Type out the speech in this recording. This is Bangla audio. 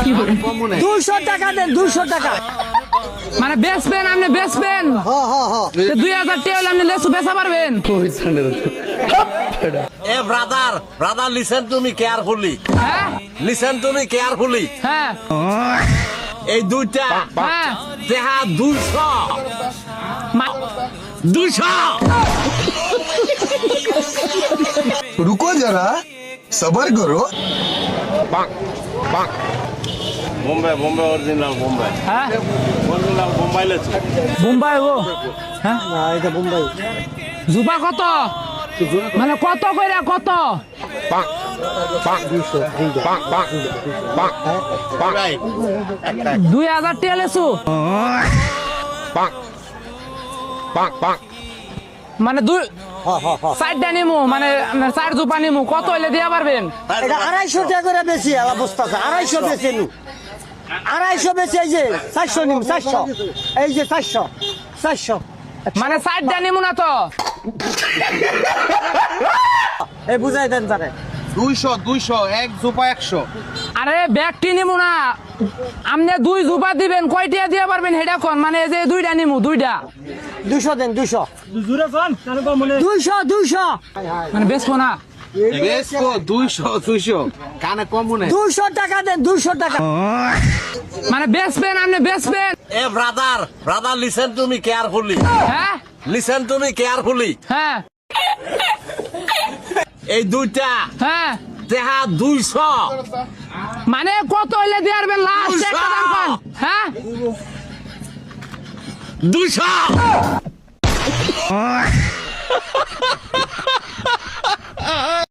200 টাকা দেন, 200 টাকা। মানে বেচবেন, আপনি বেচবেন 2000 টাকা হলে আপনি লেসু বেচা পারবেন? এ brother brother listen to me carefully, হ্যাঁ লিসেন টু মি কেয়ারফুলি। হ্যাঁ এই দুইটা হ্যাঁ দেহা 200 200। रुको जरा सबर करो। বোম্বে বোম্বে অরিজিনাল বোম্বে, হ্যাঁ অরিজিনাল বোম্বাই লেছে। বোম্বাই গো, হ্যাঁ না এটা বোম্বাই। জুপা কত, মানে কত কইরা কত? 2000 টাকা লেসু, মানে চারটা নিমু, মানে 4 জুপা নিমু, কত হইলে দিয়া পারবেন? এটা 250 টাকা করে বেশি অবস্থা আছে। 250 বেশি নু, 250 বেশি। এই যে 400 নিম, 400। এই যে 400 400। মানে 4টা নিমু না তো? এই বুঝাই দেন তারে। 200 এক জোপা 100। আরে ব্যাগটি নিমু না, আপনি 2 জুপা দিবেন, কয়টা দিয়া পারবেন হেডা কোন? মানে এই যে 2টা নিমু, 2টা 200 দেন, 200 200 200। মানে বেচবো না? বেসকো 200 কানে কম মনে। 200 টাকা দেন, 200 টাকা। মানে বেচবেন, আপনি বেচবেন? এ brother brother listen to me carefully, হ্যাঁ লিসেন টু মি কেয়ারফুলি। হ্যাঁ এই দুইটা হ্যাঁ দেহা 200। মানে কত হইলে দিয়া পারবেন? লাস্ট একটা দাম কোন? হ্যাঁ 200।